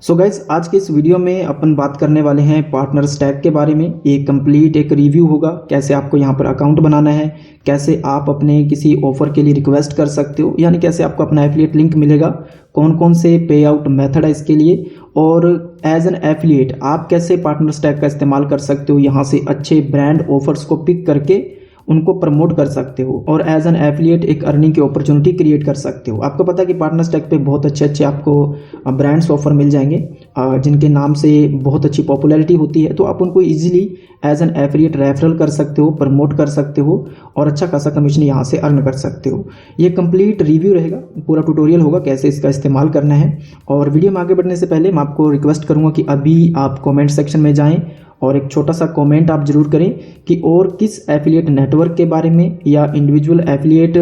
So guys आज के इस वीडियो में अपन बात करने वाले हैं पार्टनर स्टैक के बारे में। एक कंप्लीट एक रिव्यू होगा, कैसे आपको यहाँ पर अकाउंट बनाना है, कैसे आप अपने किसी ऑफर के लिए रिक्वेस्ट कर सकते हो, यानी कैसे आपको अपना एफिलिएट लिंक मिलेगा, कौन कौन से पे आउट मेथड है इसके लिए, और एज एन एफिलिएट आप कैसे पार्टनर स्टैक का इस्तेमाल कर सकते हो, यहाँ से अच्छे ब्रांड ऑफर्स को पिक करके उनको प्रमोट कर सकते हो और एज एन एफिलिएट एक अर्निंग की अपॉर्चुनिटी क्रिएट कर सकते हो। आपको पता है कि पार्टनर स्टैक पे बहुत अच्छे आपको ब्रांड्स ऑफर मिल जाएंगे जिनके नाम से बहुत अच्छी पॉपुलैरिटी होती है, तो आप उनको easily as an affiliate referral कर सकते हो, प्रमोट कर सकते हो और अच्छा खासा कमीशन यहाँ से अर्न कर सकते हो। ये कंप्लीट रिव्यू रहेगा, पूरा ट्यूटोरियल होगा कैसे इसका इस्तेमाल करना है। और वीडियो में आगे बढ़ने से पहले मैं आपको रिक्वेस्ट करूँगा कि अभी आप कॉमेंट सेक्शन में जाएँ और एक छोटा सा कमेंट आप जरूर करें कि और किस एफिलिएट नेटवर्क के बारे में या इंडिविजुअल एफिलिएट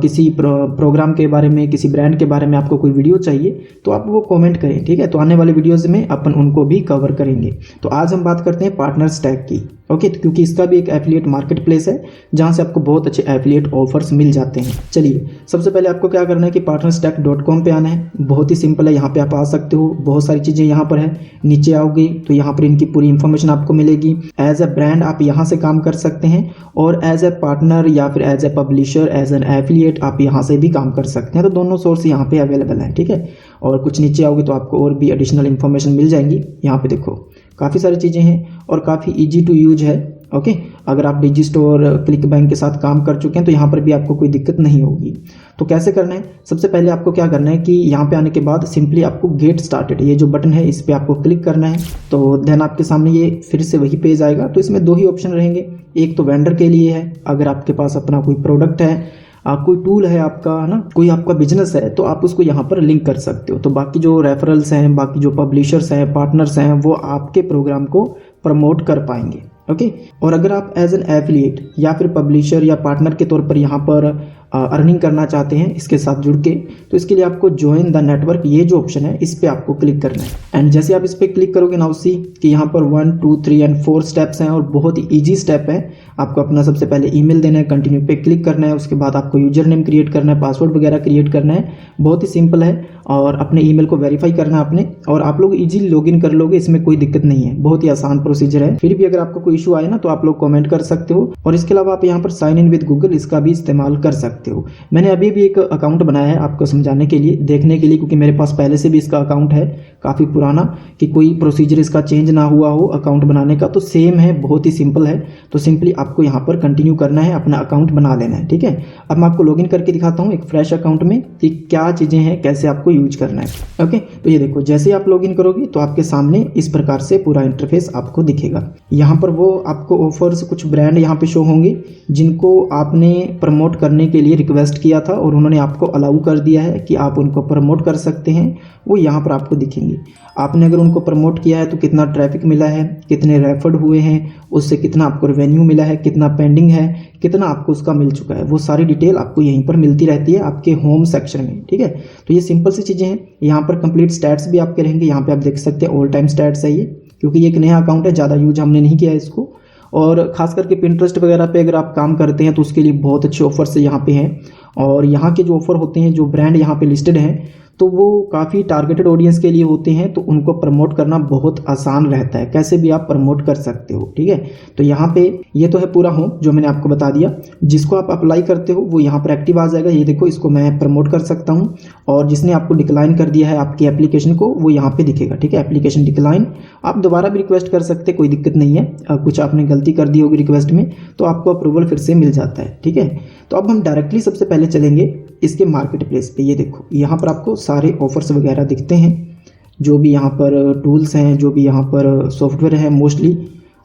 किसी प्रोग्राम के बारे में, किसी ब्रांड के बारे में आपको कोई वीडियो चाहिए तो आप वो कमेंट करें, ठीक है। तो आने वाले वीडियोस में अपन उनको भी कवर करेंगे। तो आज हम बात करते हैं पार्टनर स्टैक की, ओके, क्योंकि इसका भी एक एफिलिएट मार्केट प्लेस है जहां से आपको बहुत अच्छे एफिलिएट ऑफर्स मिल जाते हैं। चलिए सबसे पहले आपको क्या करना है कि partnerstack.com पे आना है। बहुत ही सिंपल है, यहाँ पे आप आ सकते हो, बहुत सारी चीज़ें यहाँ पर है। नीचे आओगे तो यहाँ पर इनकी पूरी इंफॉर्मेशन आपको मिलेगी। एज ए ब्रांड आप यहाँ से काम कर सकते हैं और एज ए पार्टनर या फिर as a publisher, as an affiliate आप यहाँ से भी काम कर सकते हैं। तो दोनों सोर्स यहाँ पे अवेलेबल हैं, ठीक है। और कुछ नीचे आओगे तो आपको और भी एडिशनल इन्फॉर्मेशन मिल जाएंगी। यहाँ पे देखो काफ़ी सारी चीज़ें हैं और काफ़ी ईजी टू यूज है, ओके। अगर आप डिजी स्टोर, क्लिक बैंक के साथ काम कर चुके हैं तो यहाँ पर भी आपको कोई दिक्कत नहीं होगी। तो कैसे करना है, सबसे पहले आपको क्या करना है कि यहाँ पे आने के बाद सिंपली आपको गेट स्टार्टेड ये जो बटन है इस पर आपको क्लिक करना है। तो देन आपके सामने ये फिर से वही पेज आएगा। तो इसमें दो ही ऑप्शन रहेंगे, एक तो वेंडर के लिए है, अगर आपके पास अपना कोई प्रोडक्ट है, कोई टूल है आपका, है ना, कोई आपका बिजनेस है तो आप उसको यहाँ पर लिंक कर सकते हो। तो बाकी जो रेफरल्स हैं, बाकी जो पब्लिशर्स हैं, पार्टनर्स हैं, वो आपके प्रोग्राम को प्रमोट कर पाएंगे, ओके। और अगर आप एज एन एफिलिएट या फिर पब्लिशर या पार्टनर के तौर पर यहाँ पर अर्निंग करना चाहते हैं इसके साथ जुड़ के, तो इसके लिए आपको ज्वाइन द नेटवर्क ये जो ऑप्शन है इस पर आपको क्लिक करना है। एंड जैसे आप इस पर क्लिक करोगे ना, उसी कि यहाँ पर 1, 2, 3 एंड 4 स्टेप्स हैं और बहुत ही ईजी स्टेप है। आपको अपना सबसे पहले ईमेल देना है, कंटिन्यू पे क्लिक करना है, उसके बाद आपको यूजर नेम क्रिएट करना है, पासवर्ड वगैरह क्रिएट करना है। बहुत ही सिंपल है और अपने ईमेल को वेरीफाई करना है आपने, और आप लोग इजीली लॉगिन कर लोगे, इसमें कोई दिक्कत नहीं है, बहुत ही आसान प्रोसीजर है। फिर भी अगर आपको कोई इशू आए ना तो आप लोग कमेंट कर सकते हो। और इसके अलावा आप यहाँ पर साइन इन विद गूगल इसका भी इस्तेमाल कर सकते हो। मैंने अभी भी एक अकाउंट बनाया है आपको समझाने के लिए, देखने के लिए, क्योंकि मेरे पास पहले से भी इसका अकाउंट है काफ़ी पुराना, कि कोई प्रोसीजर इसका चेंज ना हुआ हो अकाउंट बनाने का। तो सेम है, बहुत ही सिंपल है। तो सिंपली आपको यहाँ पर कंटिन्यू करना है, अपना अकाउंट बना लेना है, ठीक है। अब मैं आपको लॉगिन करके दिखाता हूँ एक फ्रेश अकाउंट में कि क्या चीज़ें हैं, कैसे आपको यूज करना है, ओके। तो ये देखो, जैसे आप लॉगिन करोगे तो आपके सामने इस प्रकार से पूरा इंटरफेस आपको दिखेगा। यहाँ पर वो आपको ऑफर्स, कुछ ब्रांड यहाँ पे शो होंगे जिनको आपने प्रमोट करने के लिए रिक्वेस्ट किया था और उन्होंने आपको अलाउ कर दिया है कि आप उनको प्रमोट कर सकते हैं, वो यहाँ पर आपको दिखेंगे। आपने अगर उनको प्रमोट किया है तो कितना ट्रैफिक मिला है, कितने रेफर्ड हुए हैं, उससे कितना आपको रेवेन्यू मिला है, कितना पेंडिंग है, कितना आपको उसका मिल चुका है, वो सारी डिटेल आपको यहीं पर मिलती रहती है आपके होम सेक्शन में, ठीक है। तो ये सिंपल सी चीज़ें हैं। यहाँ पर कंप्लीट स्टैट्स भी आपके रहेंगे, यहाँ पे आप देख सकते हैं ऑल टाइम स्टैट्स है ये, क्योंकि ये एक नया अकाउंट है, ज़्यादा यूज हमने नहीं किया है इसको। और खास करके पिंटरेस्ट वगैरह पे अगर आप काम करते हैं तो उसके लिए बहुत अच्छे ऑफर्स यहाँ पे हैं। और यहाँ के जो ऑफर होते हैं, जो ब्रांड यहाँ पे लिस्टेड हैं, तो वो काफ़ी टारगेटेड ऑडियंस के लिए होते हैं, तो उनको प्रमोट करना बहुत आसान रहता है, कैसे भी आप प्रमोट कर सकते हो, ठीक है। तो यहाँ पे ये तो है पूरा होम जो मैंने आपको बता दिया। जिसको आप अप्लाई करते हो वो यहाँ पर एक्टिव आ जाएगा। ये देखो, इसको मैं प्रमोट कर सकता हूँ, और जिसने आपको डिक्लाइन कर दिया है आपकी एप्लीकेशन को वो यहाँ पे दिखेगा, ठीक है। एप्लीकेशन डिक्लाइन, आप दोबारा भी रिक्वेस्ट कर सकते, कोई दिक्कत नहीं है। कुछ आपने गलती कर दी होगी रिक्वेस्ट में तो आपको अप्रूवल फिर से मिल जाता है, ठीक है। तो अब हम डायरेक्टली सबसे पहले चलेंगे इसके मार्केट प्लेस पे। ये देखो, यहाँ पर आपको सारे ऑफर्स वगैरह दिखते हैं, जो भी यहाँ पर टूल्स हैं, जो भी यहाँ पर सॉफ्टवेयर है मोस्टली,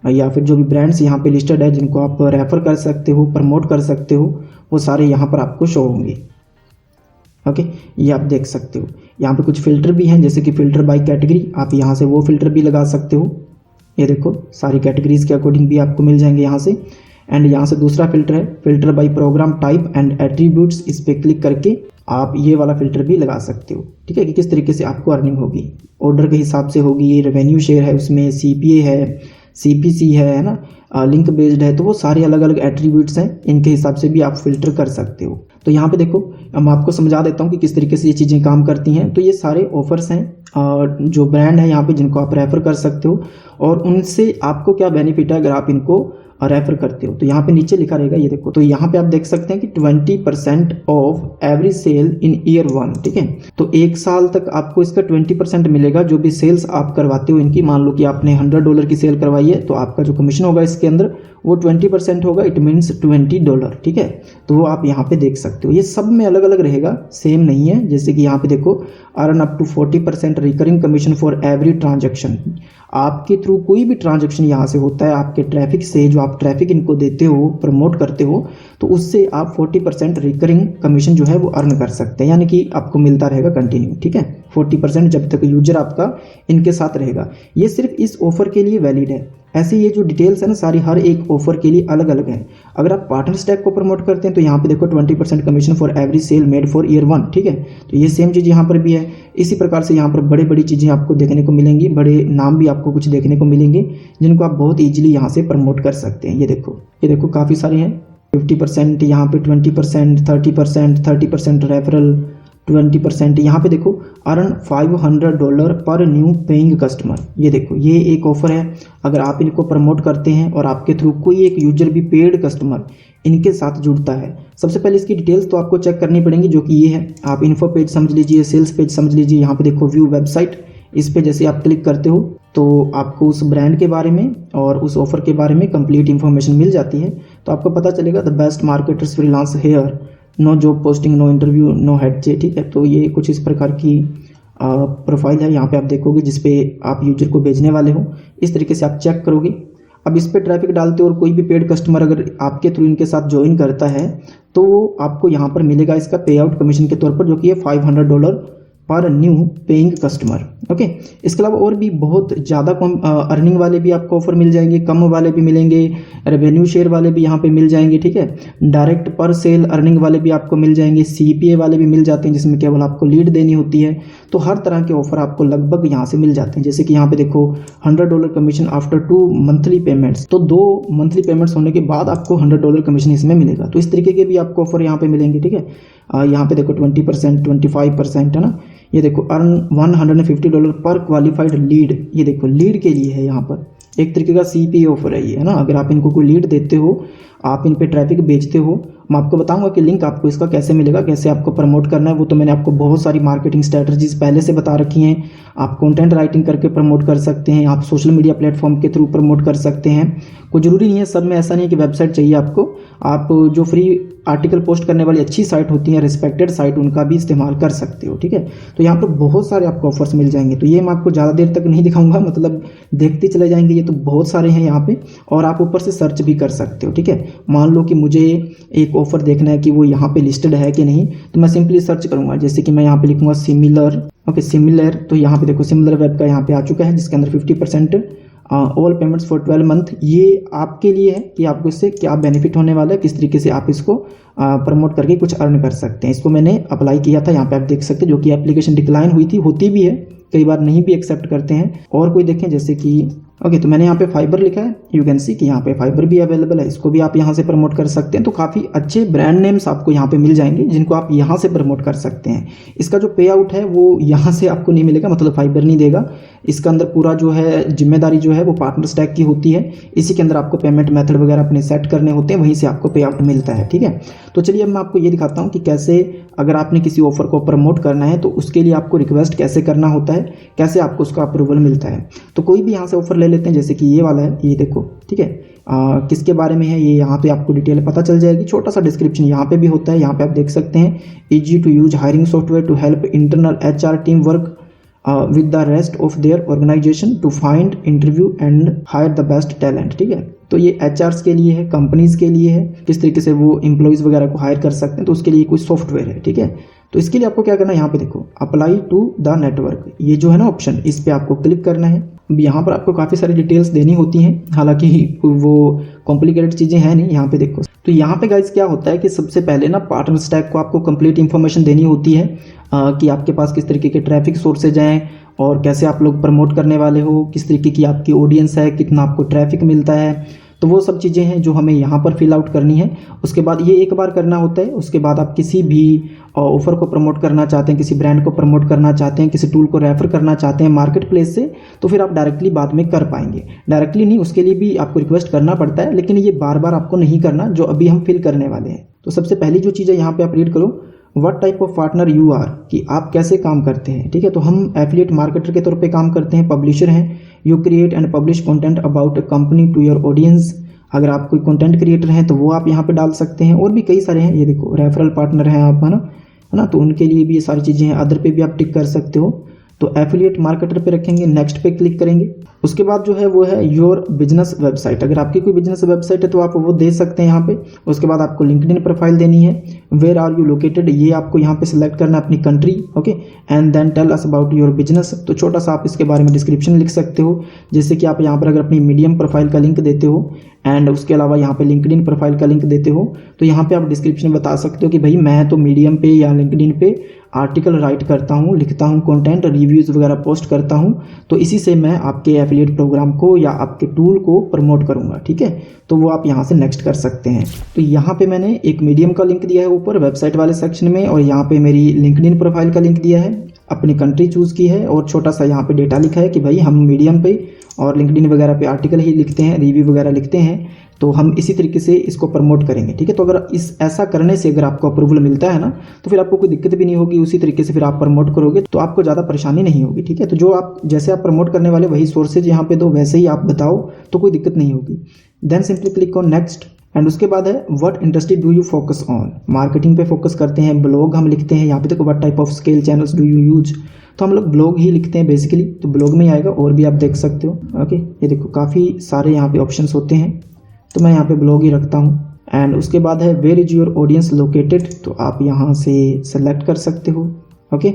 या फिर जो भी ब्रांड्स यहाँ पे लिस्टेड है जिनको आप रेफर कर सकते हो, प्रमोट कर सकते हो, वो सारे यहाँ पर आपको शो होंगे, ओके। ये आप देख सकते हो। यहाँ पे कुछ फ़िल्टर भी हैं, जैसे कि फ़िल्टर बाय कैटेगरी, आप यहाँ से वो फ़िल्टर भी लगा सकते हो। ये देखो, सारी कैटेगरीज़ के अकॉर्डिंग भी आपको मिल जाएंगे यहाँ से। एंड यहाँ से दूसरा फिल्टर है filter by program type and attributes, इस पर क्लिक करके आप ये वाला फिल्टर भी लगा सकते हो, ठीक है, कि किस तरीके से आपको अर्निंग होगी। ऑर्डर के हिसाब से होगी, ये रेवेन्यू शेयर है, उसमें CPA है, CPC है ना, लिंक बेस्ड है, तो वो सारे अलग अलग एट्रीब्यूट्स हैं, इनके हिसाब से भी आप फिल्टर कर सकते हो। तो यहाँ पे देखो, मैं आपको समझा देता हूँ कि किस तरीके से ये चीज़ें काम करती हैं। तो ये सारे ऑफर्स हैं जो ब्रांड है यहाँ पे जिनको आप रेफ़र कर सकते हो, और उनसे आपको क्या बेनिफिट है अगर आप इनको रेफ़र करते हो। तो यहाँ पे नीचे लिखा रहेगा, ये देखो, तो यहाँ पे आप देख सकते हैं कि 20% off every sale in year 1, ठीक है। तो 1 साल तक आपको इसका 20% मिलेगा जो भी सेल्स आप करवाते हो इनकी। मान लो कि आपने $100 की सेल करवाई है, तो आपका जो कमीशन होगा इसके अंदर वो 20% होगा, इट मीन्स $20, ठीक है। तो वो आप यहाँ पे देख सकते हो। ये सब में अलग अलग रहेगा, सेम नहीं है। जैसे कि यहाँ पे देखो, earn up to 40% recurring commission for every transaction. आपके थ्रू कोई भी ट्रांजेक्शन यहाँ से होता है, आपके ट्रैफिक से, जो आप ट्रैफिक इनको देते हो, प्रमोट करते हो, तो उससे आप 40% रिकरिंग कमीशन जो है वो अर्न कर सकते हैं, यानी कि आपको मिलता रहेगा कंटिन्यू, ठीक है। 40% जब तक यूजर आपका इनके साथ रहेगा। ये सिर्फ इस ऑफर के लिए वैलिड है। ऐसे ये जो डिटेल्स है ना सारी, हर एक ऑफर के लिए अलग अलग है। अगर आप पार्टनर स्टैक को प्रमोट करते हैं तो यहाँ पे देखो 20% commission for every sale made for year 1, ठीक है। तो ये सेम चीज़ यहाँ पर भी है। इसी प्रकार से यहाँ पर बड़ी बड़ी चीज़ें आपको देखने को मिलेंगी, बड़े नाम भी आपको कुछ देखने को मिलेंगे जिनको आप बहुत ईजिली यहाँ से प्रमोट कर सकते हैं। ये देखो काफ़ी सारे हैं। 50%, यहाँ पे 20%, 30% रेफरल, 20%। यहाँ पे देखो, अर्न $500 पर न्यू पेइंग कस्टमर। ये देखो, ये एक ऑफर है। अगर आप इनको प्रमोट करते हैं और आपके थ्रू कोई एक यूजर भी पेड कस्टमर इनके साथ जुड़ता है, सबसे पहले इसकी डिटेल्स तो आपको चेक करनी पड़ेंगी, जो कि ये है। आप इन्फो पेज समझ लीजिए, सेल्स पेज समझ लीजिए। यहाँ पे देखो व्यू वेबसाइट, इस पे जैसे आप क्लिक करते हो तो आपको उस ब्रांड के बारे में और उस ऑफर के बारे में कंप्लीट इन्फॉर्मेशन मिल जाती है। तो आपको पता चलेगा the best marketers freelance here, no job posting, no interview, no head जे, ठीक है। तो ये कुछ इस प्रकार की प्रोफाइल है, यहाँ पे आप देखोगे जिसपे आप यूजर को भेजने वाले हो। इस तरीके से आप चेक करोगे। अब इस पे ट्रैफिक डालते हो और कोई भी पेड कस्टमर अगर आपके थ्रू इनके साथ ज्वाइन करता है तो आपको यहाँ पर मिलेगा इसका पे आउट कमीशन के तौर पर, जो कि है $500 पर न्यू पेइंग कस्टमर, ओके। इसके अलावा और भी बहुत ज़्यादा कम अर्निंग वाले भी आपको ऑफर मिल जाएंगे, कम वाले भी मिलेंगे, रेवेन्यू शेयर वाले भी यहाँ पे मिल जाएंगे, ठीक है। डायरेक्ट पर सेल अर्निंग वाले भी आपको मिल जाएंगे, CPA वाले भी मिल जाते हैं जिसमें केवल आपको लीड देनी होती है। तो हर तरह के ऑफर आपको लगभग यहाँ से मिल जाते हैं। जैसे कि यहाँ पे देखो, $100 कमीशन आफ्टर 2 मंथली पेमेंट्स। तो 2 मंथली पेमेंट्स होने के बाद आपको $100 कमीशन इसमें मिलेगा। तो इस तरीके के भी आपको ऑफर यहाँ पे मिलेंगे, ठीक है। यहाँ पे देखो 20%, 25% है ना। ये देखो, अर्न $150 पर क्वालिफाइड लीड। ये देखो, लीड के लिए है, यहाँ पर एक तरीके का CPA ऑफर है ये, है ना। अगर आप इनको कोई लीड देते हो, आप इन पे ट्रैफिक बेचते हो, मैं आपको बताऊंगा कि लिंक आपको इसका कैसे मिलेगा, कैसे आपको प्रमोट करना है। वो तो मैंने आपको बहुत सारी मार्केटिंग स्ट्रैटेजीज पहले से बता रखी हैं। आप कंटेंट राइटिंग करके प्रमोट कर सकते हैं, आप सोशल मीडिया प्लेटफॉर्म के थ्रू प्रमोट कर सकते हैं। कोई ज़रूरी नहीं है, सब में ऐसा नहीं है कि वेबसाइट चाहिए आपको। आप जो फ्री आर्टिकल पोस्ट करने वाली अच्छी साइट होती हैं, रिस्पेक्टेड साइट, उनका भी इस्तेमाल कर सकते हो, ठीक है। तो यहाँ पर बहुत सारे आपको ऑफर्स मिल जाएंगे। तो ये मैं आपको ज़्यादा देर तक नहीं दिखाऊंगा, मतलब देखते चले जाएंगे। ये तो बहुत सारे हैं यहाँ पे, और आप ऊपर से सर्च भी कर सकते हो, ठीक है। मान लो कि मुझे एक ऑफर देखना है कि वो यहाँ पे लिस्टेड है कि नहीं, तो मैं सिंपली सर्च करूँगा। जैसे कि मैं यहाँ पे लिखूँगा सिमिलर, ओके, सिमिलर। तो यहाँ पे देखो, सिमिलर वेब का यहाँ पे आ चुका है, जिसके अंदर 50% ऑल पेमेंट्स फॉर 12 मंथ। ये आपके लिए है कि आपको इससे क्या बेनिफिट होने वाला है, किस तरीके से आप इसको प्रमोट करके कुछ अर्न कर सकते हैं। इसको मैंने अप्लाई किया था, यहाँ पे आप देख सकते हैं, जो कि एप्लीकेशन डिक्लाइन हुई थी, होती भी है, कई बार नहीं भी एक्सेप्ट करते हैं। और कोई देखें, जैसे कि ओके, तो मैंने यहाँ पे फाइबर लिखा है, यू कैन सी कि यहाँ पे फाइबर भी अवेलेबल है, इसको भी आप यहाँ से प्रमोट कर सकते हैं। तो काफ़ी अच्छे ब्रांड नेम्स आपको यहाँ पे मिल जाएंगे जिनको आप यहाँ से प्रमोट कर सकते हैं। इसका जो पे आउट है वो यहाँ से आपको नहीं मिलेगा, मतलब फाइबर नहीं देगा। इसका अंदर पूरा जो है जिम्मेदारी जो है वो पार्टनर स्टैक की होती है। इसी के अंदर आपको पेमेंट मेथड वगैरह अपने सेट करने होते हैं, वहीं से आपको पे आउट मिलता है, ठीक है। तो चलिए अब मैं आपको ये दिखाता हूँ कि कैसे अगर आपने किसी ऑफर को प्रमोट करना है तो उसके लिए आपको रिक्वेस्ट कैसे करना होता है, कैसे आपको उसका अप्रूवल मिलता है। तो कोई भी यहाँ से ऑफर ले लेते हैं, जैसे कि ये वाला है, ये देखो, ठीक है। किसके बारे में है ये, यहाँ पे आपको डिटेल पता चल जाएगी। छोटा सा डिस्क्रिप्शन यहाँ पे भी होता है, यहाँ पे आप देख सकते हैं, easy to use hiring software to help internal HR team work with the rest of their organization to find interview and hire the best talent, ठीक है। तो ये HRs के लिए है, कंपनीज के लिए है, किस तरीके से वो एम्प्लॉयज़ वगैरह को हायर कर सकते हैं, तो उसके लिए कोई सॉफ्टवेयर है, ठीक है। तो इसके लिए आपको क्या करना है, यहाँ पे देखो, अप्लाई टू द नेटवर्क, ये जो है ना ऑप्शन, इस पे आपको क्लिक करना है। यहाँ पर आपको काफ़ी सारी डिटेल्स देनी होती हैं, हालांकि वो कॉम्प्लिकेटेड चीज़ें हैं नहीं। यहाँ पे देखो, तो यहाँ पे गाइस क्या होता है कि सबसे पहले ना पार्टनर स्टैक को आपको कंप्लीट इन्फॉर्मेशन देनी होती है कि आपके पास किस तरीके के ट्रैफिक सोर्सेज हैं और कैसे आप लोग प्रमोट करने वाले हो, किस तरीके की आपकी ऑडियंस है, कितना आपको ट्रैफिक मिलता है। तो वो सब चीज़ें हैं जो हमें यहाँ पर फिल आउट करनी है। उसके बाद ये एक बार करना होता है। उसके बाद आप किसी भी ऑफ़र को प्रमोट करना चाहते हैं, किसी ब्रांड को प्रमोट करना चाहते हैं, किसी टूल को रेफ़र करना चाहते हैं मार्केट प्लेस से, तो फिर आप डायरेक्टली बाद में कर पाएंगे। डायरेक्टली नहीं, उसके लिए भी आपको रिक्वेस्ट करना पड़ता है, लेकिन ये बार बार आपको नहीं करना जो अभी हम फिल करने वाले हैं। तो सबसे पहली जो चीज़ है यहाँ पे आप रीड करो, what type of partner you are, कि आप कैसे काम करते हैं। ठीक है, तो हम एफिलिएट मार्केटर के तौर पे काम करते हैं, पब्लिशर हैं। You create and publish content about a company to your audience. अगर आप कोई कंटेंट क्रिएटर हैं तो वो आप यहाँ पे डाल सकते हैं, और भी कई सारे हैं। ये देखो रेफरल पार्टनर हैं आप, है ना, तो उनके लिए भी ये सारी चीज़ें हैं। अदर पे भी आप टिक कर सकते हो। तो एफिलिएट मार्केटर पे रखेंगे, नेक्स्ट पे क्लिक करेंगे। उसके बाद जो है वो है योर बिजनेस वेबसाइट। अगर आपकी कोई बिजनेस वेबसाइट है तो आप वो दे सकते हैं यहाँ पे। उसके बाद आपको लिंक्डइन प्रोफाइल देनी है। वेयर आर यू लोकेटेड, ये आपको यहाँ पे सिलेक्ट करना है अपनी country. Okay, and then tell us about your business. तो छोटा सा आप इसके बारे में डिस्क्रिप्शन लिख सकते हो, जैसे कि आप यहाँ पर अगर अपनी मीडियम प्रोफाइल का लिंक देते हो एंड उसके अलावा यहाँ पे लिंक्डइन प्रोफाइल का लिंक देते हो, तो यहाँ पे आप डिस्क्रिप्शन में बता सकते हो कि भाई मैं तो मीडियम पे या लिंक्डइन पे आर्टिकल राइट करता हूँ, लिखता हूँ, कंटेंट रिव्यूज़ वगैरह पोस्ट करता हूँ, तो इसी से मैं आपके एफिलिएट प्रोग्राम को या आपके टूल को प्रमोट करूँगा। ठीक है, तो वो आप यहाँ से नेक्स्ट कर सकते हैं। तो यहाँ पे मैंने एक मीडियम का लिंक दिया है ऊपर वेबसाइट वाले सेक्शन में, और यहाँ पे मेरी लिंक्डइन प्रोफाइल का लिंक दिया है, अपनी कंट्री चूज़ की है, और छोटा सा यहाँ पे डेटा लिखा है कि भाई हम मीडियम पे और लिंक्डइन वगैरह पे आर्टिकल ही लिखते हैं, रिव्यू वगैरह लिखते हैं, तो हम इसी तरीके से इसको प्रमोट करेंगे। ठीक है, तो अगर ऐसा करने से अगर आपको अप्रूवल मिलता है ना, तो फिर आपको कोई दिक्कत भी नहीं होगी। उसी तरीके से फिर आप प्रमोट करोगे तो आपको ज़्यादा परेशानी नहीं होगी। ठीक है, तो जो आप जैसे आप प्रमोट करने वाले वही सोर्सेज यहाँ पे दो, वैसे ही आप बताओ, तो कोई दिक्कत नहीं होगी। Then simply click on next. And उसके बाद है what industry do you focus on. Marketing पे फोकस करते हैं, ब्लॉग हम लिखते हैं। यहाँ पे देखो what type of scale channels do you use, तो हम लोग ब्लॉग ही लिखते हैं बेसिकली, तो ब्लॉग में आएगा, और भी आप देख सकते हो। ओके, ये देखो काफ़ी सारे यहाँ पे ऑप्शंस होते हैं, तो मैं यहाँ पे ब्लॉग ही रखता हूँ। एंड उसके बाद है where is your audience located, तो आप यहाँ से सेलेक्ट कर सकते हो। Okay,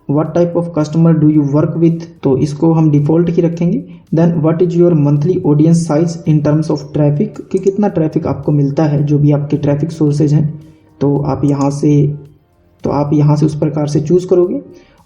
what type of customer do you work with, तो इसको हम डिफ़ॉल्ट ही रखेंगे। Then what is your monthly audience size in terms of traffic, कि कितना ट्रैफिक आपको मिलता है, जो भी आपके ट्रैफिक सोर्सेज हैं, तो आप यहाँ से उस प्रकार से चूज़ करोगे।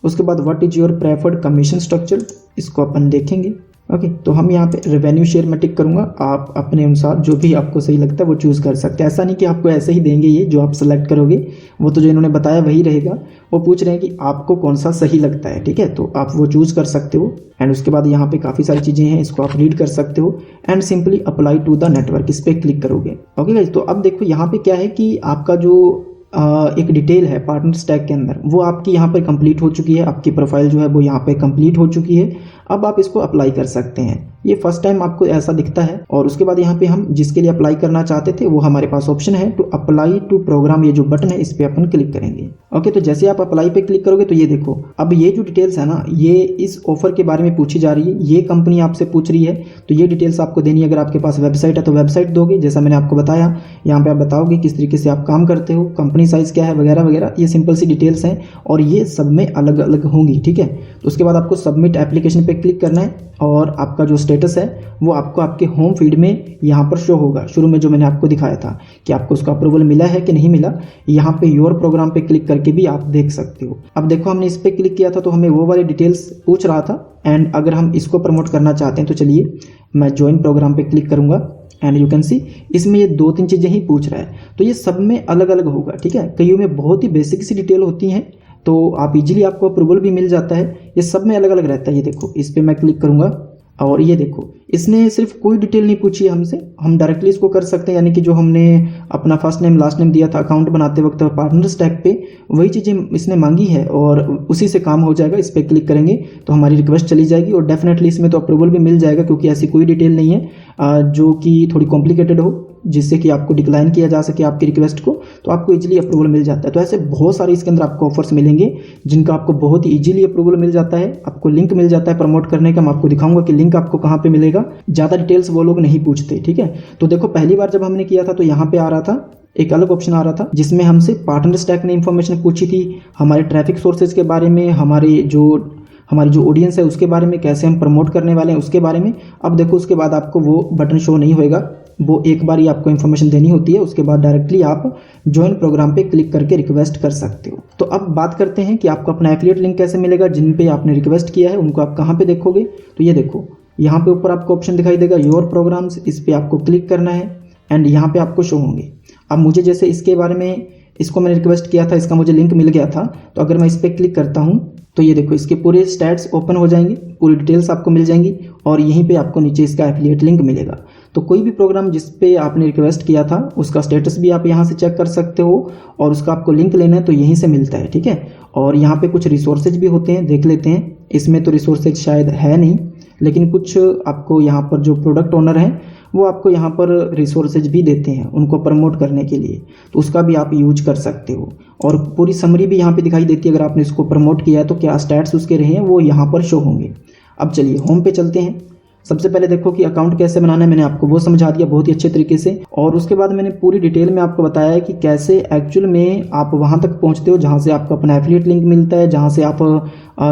उसके बाद what is your preferred commission structure, इसको अपन देखेंगे। ओके, तो हम यहाँ पे रेवेन्यू शेयर में टिक करूँगा। आप अपने अनुसार जो भी आपको सही लगता है वो चूज़ कर सकते हैं। ऐसा नहीं कि आपको ऐसे ही देंगे, ये जो आप सेलेक्ट करोगे वो तो जो इन्होंने बताया वही रहेगा। वो पूछ रहे हैं कि आपको कौन सा सही लगता है। ठीक है, तो आप वो चूज़ कर सकते हो। एंड उसके बाद यहाँ पे काफ़ी सारी चीज़ें हैं, इसको आप रीड कर सकते हो। And simply apply to the network, इस पर क्लिक करोगे। ओके गाइस, तो अब देखो यहाँ पे क्या है कि आपका जो एक डिटेल है पार्टनर स्टैक के अंदर, वो आपकी यहाँ पर कंप्लीट हो चुकी है। आपकी प्रोफाइल जो है वो यहाँ पे कंप्लीट हो चुकी है। अब आप इसको अप्लाई कर सकते हैं। ये फर्स्ट टाइम आपको ऐसा दिखता है। और उसके बाद यहाँ पे हम जिसके लिए अप्लाई करना चाहते थे वो हमारे पास ऑप्शन है टू अप्लाई टू प्रोग्राम, ये जो बटन है इस पर अपन क्लिक करेंगे। ओके, तो जैसे आप अप्लाई पे क्लिक करोगे तो ये देखो, अब ये जो डिटेल्स है ना, ये इस ऑफर के बारे में पूछी जा रही है। ये कंपनी आपसे पूछ रही है, तो ये डिटेल्स आपको देनी है। अगर आपके पास वेबसाइट है तो वेबसाइट दोगे, जैसा मैंने आपको बताया। यहाँ पे आप बताओगे किस तरीके से आप काम करते हो, कंपनी साइज़ क्या है वगैरह वगैरह। ये सिंपल सी डिटेल्स हैं और ये सब में अलग अलग होंगी। ठीक है, तो उसके बाद आपको सबमिट एप्लीकेशन पे क्लिक करना है, और आपका जो स्टेटस है वो आपको आपके होम फीड में यहाँ पर शो होगा। शुरू में जो मैंने आपको दिखाया था कि आपको उसका अप्रूवल मिला है कि नहीं मिला, यहाँ पे योर प्रोग्राम पे क्लिक करके भी आप देख सकते हो। अब देखो हमने इस पर क्लिक किया था तो हमें वो वाली डिटेल्स पूछ रहा था। एंड अगर हम इसको प्रमोट करना चाहते हैं तो चलिए मैं ज्वाइन प्रोग्राम पे क्लिक करूँगा। एंड यू कैन सी इसमें ये 2-3 चीज़ें ही पूछ रहा है, तो ये सब में अलग अलग होगा। ठीक है, कईयों में बहुत ही बेसिक सी डिटेल होती हैं, तो आप इजीली आपको अप्रूवल भी मिल जाता है। ये सब में अलग अलग रहता है। ये देखो, इस पर मैं क्लिक करूँगा और ये देखो, इसने सिर्फ कोई डिटेल नहीं पूछी है हमसे, हम डायरेक्टली इसको कर सकते हैं। यानी कि जो हमने अपना फर्स्ट नेम लास्ट नेम दिया था अकाउंट बनाते वक्त पार्टनर स्टैक पे, वही चीज़ें इसने मांगी है और उसी से काम हो जाएगा। इस पर क्लिक करेंगे तो हमारी रिक्वेस्ट चली जाएगी और डेफिनेटली इसमें तो अप्रूवल भी मिल जाएगा, क्योंकि ऐसी कोई डिटेल नहीं है जो कि थोड़ी कॉम्प्लिकेटेड हो, जिससे कि आपको डिक्लाइन किया जा सके आपकी रिक्वेस्ट को, तो आपको इजीली अप्रूवल मिल जाता है। तो ऐसे बहुत सारे इसके अंदर आपको ऑफर्स मिलेंगे जिनका आपको बहुत ही इजीली अप्रूवल मिल जाता है। आपको लिंक मिल जाता है प्रमोट करने का। मैं आपको दिखाऊंगा कि लिंक आपको कहाँ पे मिलेगा। ज़्यादा डिटेल्स वो लोग नहीं पूछते। ठीक है, तो देखो पहली बार जब हमने किया था तो यहाँ पे आ रहा था, एक अलग ऑप्शन आ रहा था जिसमें हमसे पार्टनर स्टैक ने इन्फॉर्मेशन पूछी थी, हमारे ट्रैफिक सोर्सेज के बारे में, हमारी जो ऑडियंस है उसके बारे में, कैसे हम प्रमोट करने वाले हैं उसके बारे में। अब देखो उसके बाद आपको वो बटन शो नहीं होएगा, वो एक बार ही आपको इन्फॉर्मेशन देनी होती है। उसके बाद डायरेक्टली आप ज्वाइन प्रोग्राम पे क्लिक करके रिक्वेस्ट कर सकते हो। तो अब बात करते हैं कि आपको अपना एफिलिएट लिंक कैसे मिलेगा। जिन पे आपने रिक्वेस्ट किया है उनको आप कहाँ पे देखोगे, तो ये देखो यहाँ पे ऊपर आपको ऑप्शन दिखाई देगा योर प्रोग्राम्स, इस पर आपको क्लिक करना है एंड यहाँ पे आपको शो होंगे। अब मुझे जैसे इसके बारे में, इसको मैंने रिक्वेस्ट किया था, इसका मुझे लिंक मिल गया था, तो अगर मैं इस पर क्लिक करता हूँ तो ये देखो इसके पूरे स्टैट्स ओपन हो जाएंगे, पूरी डिटेल्स आपको मिल जाएंगी और यहीं पे आपको नीचे इसका एफिलिएट लिंक मिलेगा। तो कोई भी प्रोग्राम जिस पे आपने रिक्वेस्ट किया था उसका स्टेटस भी आप यहाँ से चेक कर सकते हो और उसका आपको लिंक लेना है तो यहीं से मिलता है, ठीक है। और यहाँ पे कुछ रिसोर्सेज भी होते हैं, देख लेते हैं। इसमें तो रिसोर्सेज शायद है नहीं, लेकिन कुछ आपको यहाँ पर जो प्रोडक्ट ओनर हैं वो आपको यहाँ पर रिसोर्सेज भी देते हैं उनको प्रमोट करने के लिए, तो उसका भी आप यूज कर सकते हो। और पूरी समरी भी यहाँ पे दिखाई देती है, अगर आपने इसको प्रमोट किया है तो क्या स्टैट्स उसके रहे हैं वो यहाँ पर शो होंगे। अब चलिए होम पे चलते हैं। सबसे पहले देखो कि अकाउंट कैसे बनाना है, मैंने आपको वो समझा दिया बहुत ही अच्छे तरीके से। और उसके बाद मैंने पूरी डिटेल में आपको बताया है कि कैसे एक्चुअल में आप वहाँ तक पहुँचते हो जहाँ से आपको अपना एफिलिएट लिंक मिलता है, जहाँ से आप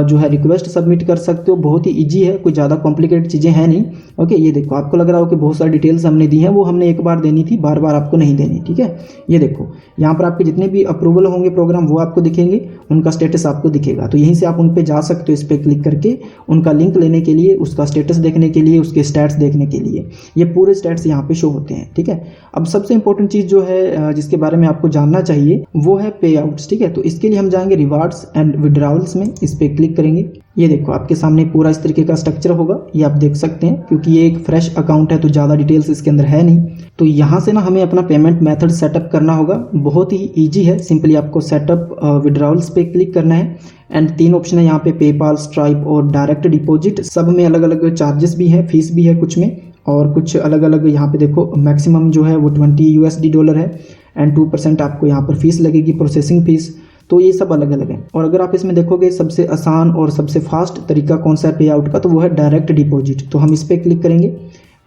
जो है रिक्वेस्ट सबमिट कर सकते हो। बहुत ही ईजी है, कोई ज़्यादा कॉम्प्लिकेटेड चीज़ें हैं नहीं। ओके, ये देखो आपको लग रहा हो कि बहुत सारी डिटेल्स हमने दी हैं, वो हमने एक बार देनी थी, बार बार आपको नहीं देनी, ठीक है। ये देखो यहाँ पर आपके जितने भी अप्रूवल होंगे प्रोग्राम वो आपको दिखेंगे, उनका स्टेटस आपको दिखेगा, तो यहीं से आप उन पर जा सकते हो इस पर क्लिक करके, उनका लिंक लेने के लिए, उसका स्टेटस देखने के लिए, उसके स्टैट्स देखने के लिए। ये पूरे स्टैट्स यहाँ पे शो होते हैं, ठीक है। अब सबसे इंपॉर्टेंट चीज़ जो है जिसके बारे में आपको जानना चाहिए वो है पे आउट्स, ठीक है। तो इसके लिए हम जाएंगे रिवार्ड्स एंड विड्रॉल्स में, इस पर क्लिक करेंगे। ये देखो आपके सामने पूरा इस तरीके का स्ट्रक्चर होगा, ये आप देख सकते हैं। क्योंकि ये एक फ्रेश अकाउंट है तो ज़्यादा डिटेल्स इसके अंदर है नहीं, तो यहाँ से ना हमें अपना पेमेंट मेथड सेटअप करना होगा। बहुत ही ईजी है, सिंपली आपको सेटअप विड्रॉल्स पे क्लिक करना है एंड 3 ऑप्शन है यहाँ पे, पेपाल, स्ट्राइप और डायरेक्ट डिपॉजिट। सब में अलग अलग चार्जेस भी है, फीस भी है कुछ में, और कुछ अलग अलग यहाँ पे देखो मैक्सिमम जो है वो $20 है एंड 2% आपको यहाँ पर फीस लगेगी, प्रोसेसिंग फीस। तो ये सब अलग अलग है। और अगर आप इसमें देखोगे सबसे आसान और सबसे फास्ट तरीका कौन सा है पे आउट का, तो वो है डायरेक्ट डिपॉजिट। तो हम इस पर क्लिक करेंगे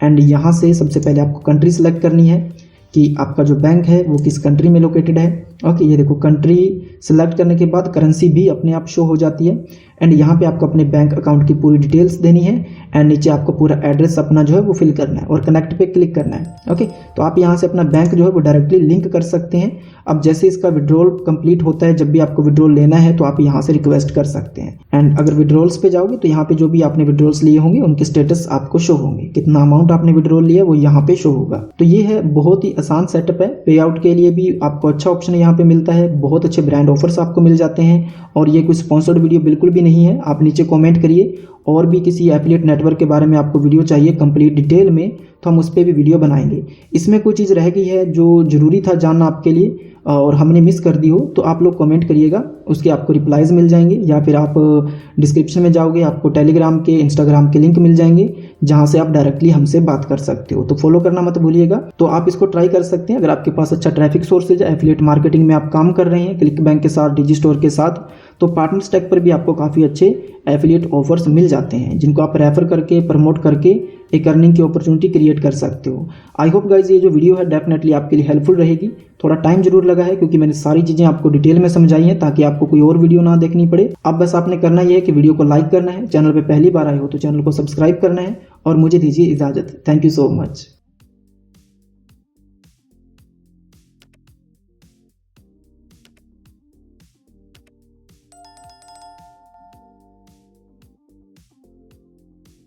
एंड यहाँ से सबसे पहले आपको कंट्री सेलेक्ट करनी है कि आपका जो बैंक है वो किस कंट्री में लोकेटेड है। ओके, ये देखो कंट्री सेलेक्ट करने के बाद करेंसी भी अपने आप शो हो जाती है एंड यहाँ पे आपको अपने बैंक अकाउंट की पूरी डिटेल्स देनी है एंड नीचे आपको पूरा एड्रेस अपना जो है वो फिल करना है और कनेक्ट पे क्लिक करना है। ओके, तो आप यहाँ से अपना बैंक जो है वो डायरेक्टली लिंक कर सकते हैं। अब जैसे इसका विड्रॉल कंप्लीट होता है, जब भी आपको विड्रॉल लेना है तो आप यहाँ से रिक्वेस्ट कर सकते हैं एंड अगर विड्रॉल्स पे जाओगे तो यहाँ पे जो भी आपने विड्रॉल्स लिए होंगे उनके स्टेटस आपको शो होंगे, कितना अमाउंट आपने विड्रॉल लिया वो यहाँ पे शो होगा। तो ये है बहुत ही आसान सेटअप है। पे आउट के लिए भी आपको अच्छा ऑप्शन यहाँ पे मिलता है, बहुत अच्छे ब्रांड ऑफर्स आपको मिल जाते हैं और ये कोई स्पॉन्सर्ड वीडियो बिल्कुल भी नहीं है। आप नीचे कमेंट करिए और भी किसी एफिलिएट नेटवर्क के बारे में आपको वीडियो चाहिए कंप्लीट डिटेल में, तो हम उस पर भी वीडियो बनाएंगे। इसमें कोई चीज़ रह गई है जो ज़रूरी था जानना आपके लिए और हमने मिस कर दी हो तो आप लोग कमेंट करिएगा, उसके आपको रिप्लाईज मिल जाएंगे, या फिर आप डिस्क्रिप्शन में जाओगे आपको टेलीग्राम के, इंस्टाग्राम के लिंक मिल जाएंगे जहां से आप डायरेक्टली हमसे बात कर सकते हो। तो फॉलो करना मत भूलिएगा। तो आप इसको ट्राई कर सकते हैं अगर आपके पास अच्छा ट्रैफिक सोर्सेज है, एफिलिएट मार्केटिंग में आप काम कर रहे हैं क्लिक बैंक के साथ, डिजी स्टोर के साथ, तो पार्टनर स्टैक पर भी आपको काफ़ी अच्छे एफिलिएट ऑफर्स मिल जाते हैं जिनको आप रेफर करके, प्रमोट करके एक अर्निंग की अपॉर्चुनिटी क्रिएट कर सकते हो। आई होप गाइज ये जो वीडियो है डेफिनेटली आपके लिए हेल्पफुल रहेगी। थोड़ा टाइम जरूर लगा है क्योंकि मैंने सारी चीज़ें आपको डिटेल में समझाई हैं ताकि आपको कोई और वीडियो ना देखनी पड़े। अब बस आपने करना ये है कि वीडियो को लाइक करना है, चैनल पर पहली बार आए हो तो चैनल को सब्सक्राइब करना है और मुझे दीजिए इजाज़त। Thank you so much.